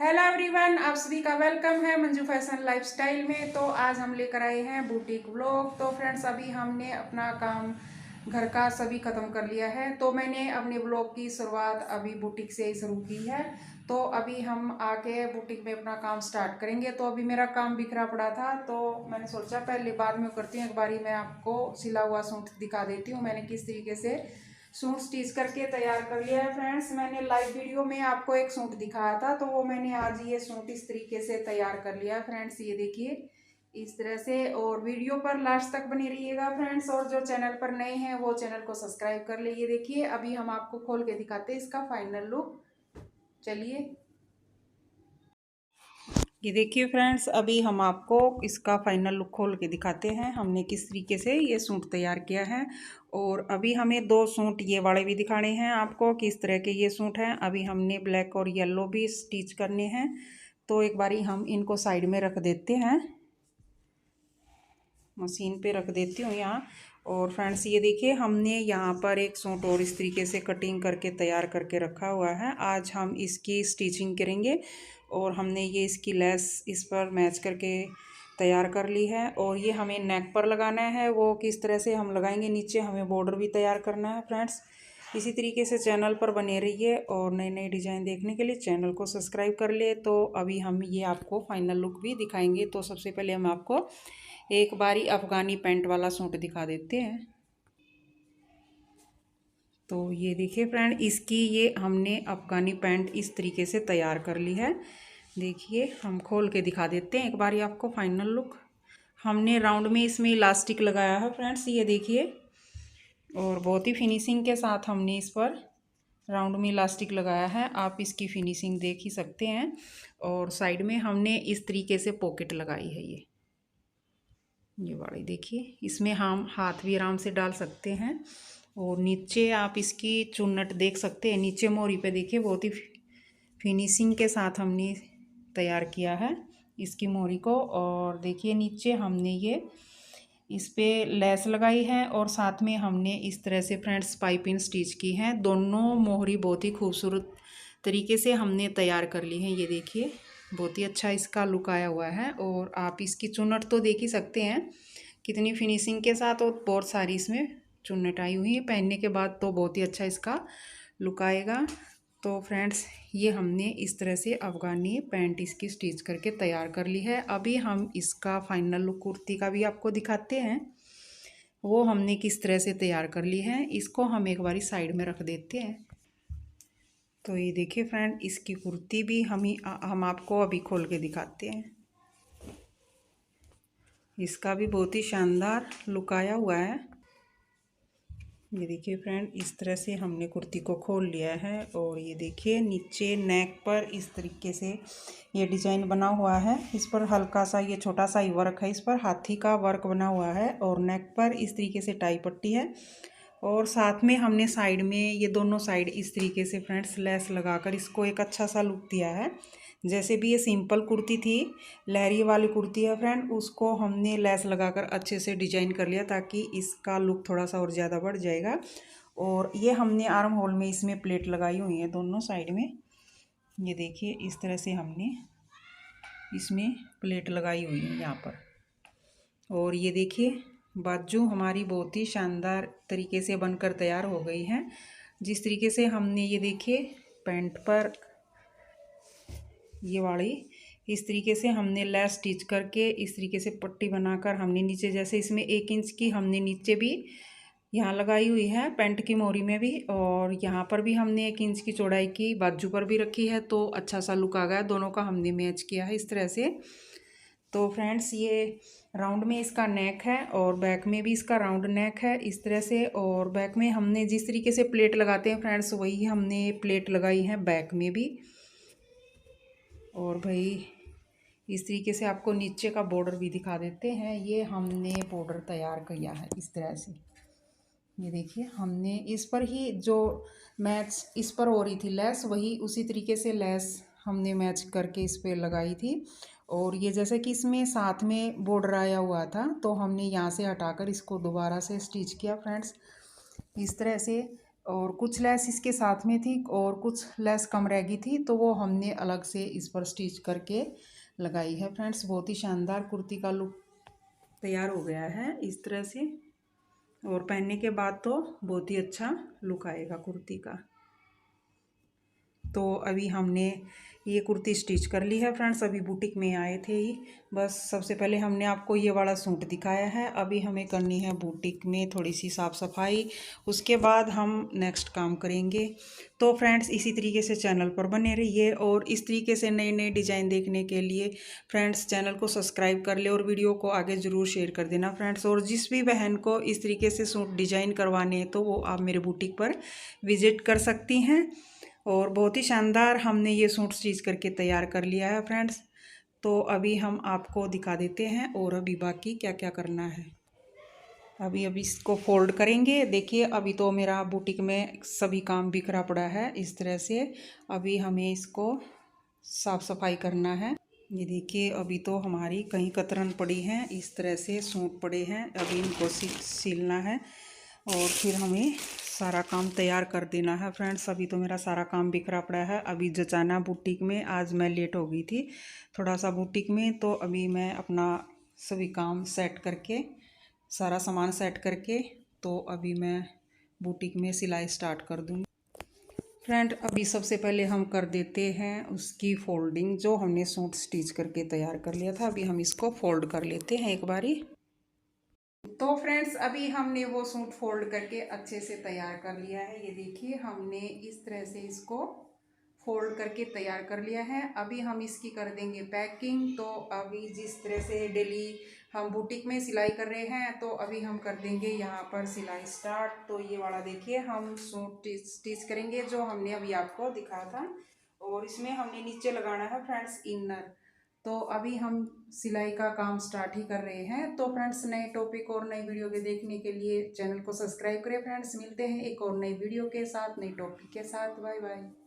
Hello everyone, आप सभी का वेलकम है मंजू फैशन लाइफस्टाइल में। तो आज हम लेकर आए हैं बुटीक व्लॉग। तो फ्रेंड्स, अभी हमने अपना काम घर का सभी ख़त्म कर लिया है। तो मैंने अपने व्लॉग की शुरुआत अभी बुटीक से ही शुरू की है। तो अभी हम आके बुटीक में अपना काम स्टार्ट करेंगे। तो अभी मेरा काम बिखरा पड़ा था, तो मैंने सोचा पहले बाद में करती हूँ, एक बारी मैं आपको सिला हुआ सूट दिखा देती हूँ मैंने किस तरीके से सूट स्टिच करके तैयार कर लिया है। फ्रेंड्स, मैंने लाइव वीडियो में आपको एक सूट दिखाया था, तो वो मैंने आज ये सूट इस तरीके से तैयार कर लिया है। फ्रेंड्स, ये देखिए इस तरह से। और वीडियो पर लास्ट तक बने रहिएगा फ्रेंड्स। और जो चैनल पर नए हैं वो चैनल को सब्सक्राइब कर ले। ये देखिए, अभी हम आपको खोल के दिखाते हैं इसका फाइनल लुक। चलिए, ये देखिए फ्रेंड्स, अभी हम आपको इसका फाइनल लुक खोल के दिखाते हैं हमने किस तरीके से ये सूट तैयार किया है। और अभी हमें दो सूट ये वाले भी दिखाने हैं आपको किस तरह के ये सूट हैं। अभी हमने ब्लैक और येलो भी स्टिच करने हैं। तो एक बारी हम इनको साइड में रख देते हैं, मशीन पे रख देती हूँ यहाँ। और फ्रेंड्स, ये देखिए हमने यहाँ पर एक सूट और इस तरीके से कटिंग करके तैयार करके रखा हुआ है। आज हम इसकी स्टिचिंग करेंगे और हमने ये इसकी लेस इस पर मैच करके तैयार कर ली है। और ये हमें नेक पर लगाना है, वो किस तरह से हम लगाएंगे। नीचे हमें बॉर्डर भी तैयार करना है। फ्रेंड्स, इसी तरीके से चैनल पर बने रहिए और नए नए डिज़ाइन देखने के लिए चैनल को सब्सक्राइब कर ले। तो अभी हम ये आपको फाइनल लुक भी दिखाएंगे। तो सबसे पहले हम आपको एक बारी अफ़गानी पैंट वाला सूट दिखा देते हैं। तो ये देखिए फ्रेंड, इसकी ये हमने अफ़गानी पैंट इस तरीके से तैयार कर ली है। देखिए, हम खोल के दिखा देते हैं एक बारी आपको फाइनल लुक। हमने राउंड में इसमें इलास्टिक लगाया है फ्रेंड्स, ये देखिए। और बहुत ही फिनिशिंग के साथ हमने इस पर राउंड में इलास्टिक लगाया है। आप इसकी फिनिशिंग देख ही सकते हैं। और साइड में हमने इस तरीके से पॉकेट लगाई है। ये वाली देखिए, इसमें हम हाथ भी आराम से डाल सकते हैं। और नीचे आप इसकी चुन्नट देख सकते हैं, नीचे मोरी पे देखिए बहुत ही फिनिशिंग के साथ हमने तैयार किया है इसकी मोरी को। और देखिए नीचे हमने ये इस पे लेस लगाई है और साथ में हमने इस तरह से फ्रेंड्स पाइपिंग स्टिच की है। दोनों मोहरी बहुत ही खूबसूरत तरीके से हमने तैयार कर ली है। ये देखिए, बहुत ही अच्छा इसका लुक आया हुआ है। और आप इसकी चुन्नट तो देख ही सकते हैं कितनी फिनिशिंग के साथ, और बहुत सारी इसमें चुन्नट आई हुई है। पहनने के बाद तो बहुत ही अच्छा इसका लुक आएगा। तो फ्रेंड्स, ये हमने इस तरह से अफ़गानी पैंट इसकी स्टिच करके तैयार कर ली है। अभी हम इसका फाइनल लुक कुर्ती का भी आपको दिखाते हैं, वो हमने किस तरह से तैयार कर ली है। इसको हम एक बारी साइड में रख देते हैं। तो ये देखिए फ्रेंड, इसकी कुर्ती भी हम आपको अभी खोल के दिखाते हैं। इसका भी बहुत ही शानदार लुक आया हुआ है। ये देखिए फ्रेंड, इस तरह से हमने कुर्ती को खोल लिया है। और ये देखिए नीचे नेक पर इस तरीके से ये डिज़ाइन बना हुआ है। इस पर हल्का सा ये छोटा सा ही वर्क है, इस पर हाथी का वर्क बना हुआ है। और नेक पर इस तरीके से टाई पट्टी है। और साथ में हमने साइड में ये दोनों साइड इस तरीके से फ्रेंड्स लेस लगाकर इसको एक अच्छा सा लुक दिया है। जैसे भी ये सिंपल कुर्ती थी, लहरी वाली कुर्ती है फ्रेंड, उसको हमने लेस लगाकर अच्छे से डिजाइन कर लिया ताकि इसका लुक थोड़ा सा और ज़्यादा बढ़ जाएगा। और ये हमने आर्म होल में इसमें प्लेट लगाई हुई है दोनों साइड में। ये देखिए, इस तरह से हमने इसमें प्लेट लगाई हुई है यहाँ पर। और ये देखिए, बाजू हमारी बहुत ही शानदार तरीके से बनकर तैयार हो गई है। जिस तरीके से हमने ये देखिए पैंट पर ये वाली इस तरीके से हमने लेस स्टिच करके इस तरीके से पट्टी बनाकर हमने नीचे जैसे इसमें 1 इंच की हमने नीचे भी यहाँ लगाई हुई है पैंट की मोरी में भी। और यहाँ पर भी हमने 1 इंच की चौड़ाई की बाजू पर भी रखी है। तो अच्छा सा लुक आ गया, दोनों का हमने मैच किया है इस तरह से। तो फ्रेंड्स, ये राउंड में इसका नेक है और बैक में भी इसका राउंड नेक है इस तरह से। और बैक में हमने जिस तरीके से प्लेट लगाते हैं फ्रेंड्स, वही हमने प्लेट लगाई है बैक में भी। और भाई इस तरीके से आपको नीचे का बॉर्डर भी दिखा देते हैं। ये हमने बॉर्डर तैयार किया है इस तरह से। ये देखिए, हमने इस पर ही जो मैच इस पर हो रही थी लेस, वही उसी तरीके से लेस हमने मैच करके इस पर लगाई थी। और ये जैसे कि इसमें साथ में बॉर्डर आया हुआ था, तो हमने यहाँ से हटाकर इसको दोबारा से स्टिच किया फ्रेंड्स इस तरह से। और कुछ लेस इसके साथ में थी और कुछ लेस कम रह गई थी, तो वो हमने अलग से इस पर स्टिच करके लगाई है। फ्रेंड्स बहुत ही शानदार कुर्ती का लुक तैयार हो गया है इस तरह से, और पहनने के बाद तो बहुत ही अच्छा लुक आएगा कुर्ती का। तो अभी हमने ये कुर्ती स्टिच कर ली है फ्रेंड्स, अभी बुटीक में आए थे ही। बस सबसे पहले हमने आपको ये वाला सूट दिखाया है, अभी हमें करनी है बुटीक में थोड़ी सी साफ़ सफाई, उसके बाद हम नेक्स्ट काम करेंगे। तो फ्रेंड्स इसी तरीके से चैनल पर बने रहिए, और इस तरीके से नए नए डिज़ाइन देखने के लिए फ्रेंड्स चैनल को सब्सक्राइब कर ले और वीडियो को आगे ज़रूर शेयर कर देना फ्रेंड्स। और जिस भी बहन को इस तरीके से सूट डिज़ाइन करवाने हैं तो वो आप मेरे बुटीक पर विज़िट कर सकती हैं। और बहुत ही शानदार हमने ये सूट स्टिच करके तैयार कर लिया है फ्रेंड्स। तो अभी हम आपको दिखा देते हैं और अभी बाकी क्या क्या करना है। अभी इसको फोल्ड करेंगे। देखिए अभी तो मेरा बुटीक में सभी काम बिखरा पड़ा है इस तरह से, अभी हमें इसको साफ़ सफाई करना है। ये देखिए अभी तो हमारी कहीं कतरन पड़ी हैं, इस तरह से सूट पड़े हैं, अभी इनको सिलना है और फिर हमें सारा काम तैयार कर देना है फ्रेंड्स। अभी तो मेरा सारा काम बिखरा पड़ा है, अभी जचाना बुटीक में, आज मैं लेट हो गई थी थोड़ा सा बुटीक में, तो अभी मैं अपना सभी काम सेट करके, सारा सामान सेट करके, तो अभी मैं बुटीक में सिलाई स्टार्ट कर दूँगी। फ्रेंड अभी सबसे पहले हम कर देते हैं उसकी फोल्डिंग, जो हमने सूट स्टिच करके तैयार कर लिया था, अभी हम इसको फोल्ड कर लेते हैं एक बारी। तो फ्रेंड्स अभी हमने वो सूट फोल्ड करके अच्छे से तैयार कर लिया है। ये देखिए हमने इस तरह से इसको फोल्ड करके तैयार कर लिया है। अभी हम इसकी कर देंगे पैकिंग। तो अभी जिस तरह से डेली हम बुटीक में सिलाई कर रहे हैं, तो अभी हम कर देंगे यहाँ पर सिलाई स्टार्ट। तो ये वाला देखिए हम सूट स्टिच करेंगे जो हमने अभी आपको दिखाया था, और इसमें हमने नीचे लगाना है फ्रेंड्स इनर। तो अभी हम सिलाई का काम स्टार्ट ही कर रहे हैं। तो फ्रेंड्स नए टॉपिक और नई वीडियो के देखने के लिए चैनल को सब्सक्राइब करें फ्रेंड्स। मिलते हैं एक और नई वीडियो के साथ, नई टॉपिक के साथ। Bye bye.